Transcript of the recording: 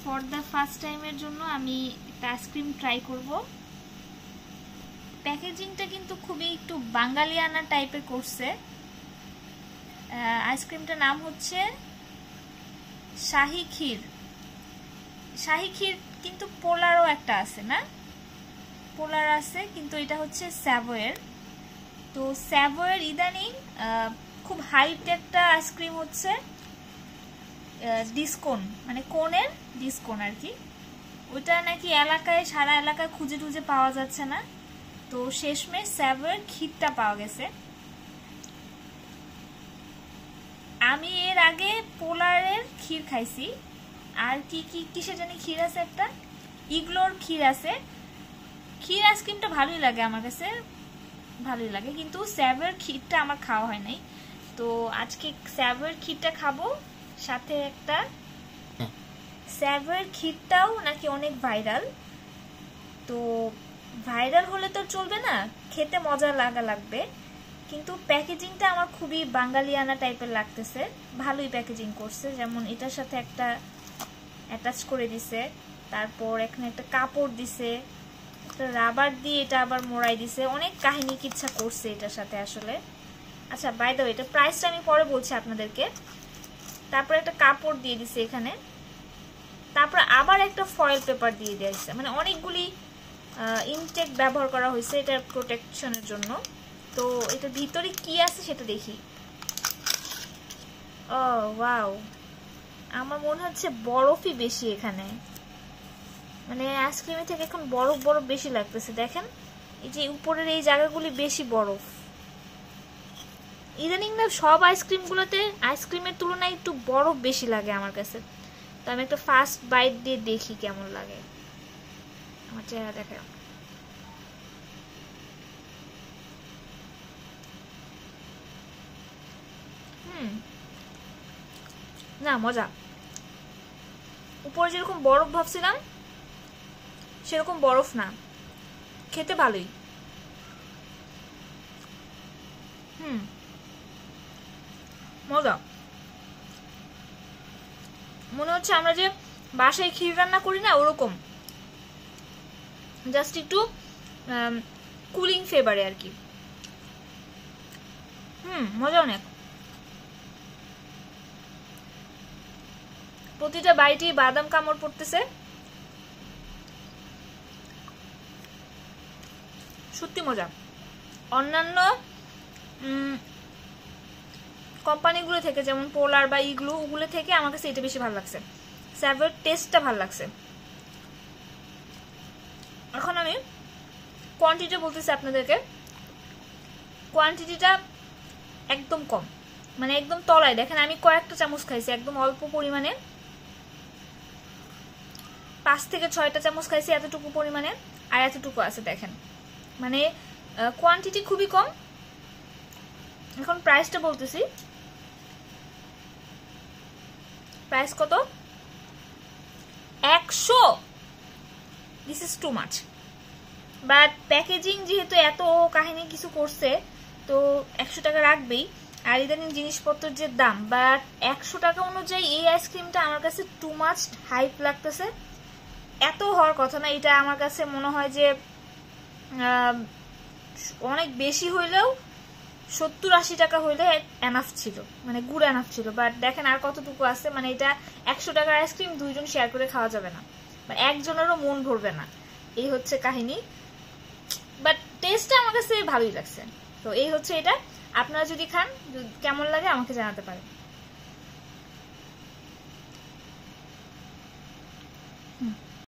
For the first টাইমের জন্য আমি একটা আইসক্রিম ট্রাই করব। প্যাকেজিংটা কিন্তু খুবই একটু বাঙালিয়ানা টাইপের করছে। আইসক্রিমটার নাম হচ্ছে শাহী ক্ষীর। শাহী ক্ষীর কিন্তু পোলারও একটা আছে না, পোলার আছে, কিন্তু এটা হচ্ছে স্যাভয়ের। তো স্যাভয়ের ইদানিং খুব হাইট একটা আইসক্রিম হচ্ছে ডিসকোন, মানে কোনের ডিসকোন আর কি। ওইটা নাকি এলাকায়, সারা এলাকায় খুঁজে টুজে পাওয়া যাচ্ছে না, তো শেষমেশ স্যাভয়ের ক্ষীরটা পাওয়া গেছে। আমি এর আগে পোলারের ক্ষীর খাইছি, আর কি কি কিসে জানি ক্ষীর আছে, একটা ইগলোর ক্ষীর আছে। ক্ষীর আইসক্রিমটা ভালোই লাগে আমার কাছে, ভালোই লাগে, কিন্তু স্যাভয়ের ক্ষীরটা আমার খাওয়া হয় নাই। তো আজকে স্যাভয়ের ক্ষীরটা খাবো। সাথে একটা স্যাভয়ের ক্ষীরটাও নাকি অনেক ভাইরাল, তো ভাইরাল হলে তো চলবে না, খেতে মজা লাগবে। কিন্তু প্যাকেজিংটা আমার খুবই বাঙালিয়ানা টাইপের লাগতেছে, ভালোই প্যাকেজিং করছে। যেমন এটার সাথে একটা অ্যাটাচ করে দিছে, তারপর এখানে একটা কাপড় দিছে, একটা রাবার দিয়ে এটা আবার মোড়াই দিছে, অনেক কাহিনী কিচ্ছা করছে এটার সাথে আসলে। আচ্ছা, বাই দ্য ওয়ে, এটা প্রাইসটা আমি পরে বলছি আপনাদেরকে। তারপর একটা কাপড় দিয়ে দিছে এখানে, তারপর আবার একটা ফয়েল পেপার দিয়ে দিয়েছে, মানে অনেকগুলি ইনটেক ব্যবহার করা হয়েছে এটার প্রোটেকশনের জন্য। তো এটা ভিতরে কি আছে সেটা দেখি। ও ওয়াও, আমার মনে হচ্ছে বরফই বেশি এখানে, মানে আইসক্রিমের থেকে এখন বরফ বরফ বেশি লাগতেছে। দেখেন এই যে উপরের এই জায়গাগুলি বেশি বরফ। ইদানিং না সব আইসক্রিমগুলোতে আইসক্রিমের তুলনায় একটু বরফ বেশি লাগে আমার কাছে। তো আমি একটা ফার্স্ট বাইট দিয়ে দেখি কেমন লাগে, আমার চেহারা দেখা। না মজা, উপরে যেরকম বরফ ভাবছিলাম সেরকম বরফ না, খেতে ভালোই। মজা, মনে হচ্ছে আমরা যে বাসায় ক্ষীর রান্না করি না ওরকম, জাস্ট একটু কুলিং ফ্লেভারে আর কি। মজা অনেক। প্রতিটা বাইটেই বাদাম কামড় পড়তেছে, সত্যি মজা। অন্যান্য কোম্পানিগুলো থেকে, যেমন পোলার বা ইগলু, ওগুলো থেকে আমার কাছে এটা বেশি ভালো লাগছে। স্যাভয়ের টেস্টটা ভালো লাগছে। এখন আমি কোয়ান্টিটিটা বলতেছি আপনাদেরকে। কোয়ান্টিটিটা একদম কম, মানে একদম তলায়। দেখেন আমি কয়েকটা চামচ খাইছি, একদম অল্প পরিমাণে, 5 থেকে 6টা চামচ খাইছি এতটুকু পরিমাণে, আর এতটুকু আছে দেখেন, মানে কোয়ান্টিটি খুবই কম। এখন প্রাইসটা বলতেছি, প্রাইস কত? 100। This is too much, but packaging যেহেতু এত কাহিনী কিছু করছে, তো 100 টাকা রাখবেই। আর ইদানিং জিনিসপত্রের যে দাম, বাট 100 টাকা অনুযায়ী এই আইসক্রিমটা আমার কাছে টু মাচ হাইপ লাগতেছে। এত হওয়ার কথা না, এটা আমার কাছে মনে হয় যে অনেক বেশি হইলেও 70-80 টাকা হইলে এনাফ ছিল, মানে গুড় এনাফ ছিল। বাট দেখেন আর কতটুকু আছে, মানে এটা 100 টাকার আইসক্রিম 2 জন শেয়ার করে খাওয়া যাবে না, মানে একজনেরও মন ভরবে না, এই হচ্ছে কাহিনী। বাট টেস্টটা আমার কাছে ভালোই লাগছে। তো এই হচ্ছে এটা, আপনারা যদি খান কেমন লাগে আমাকে জানাতে পারেন।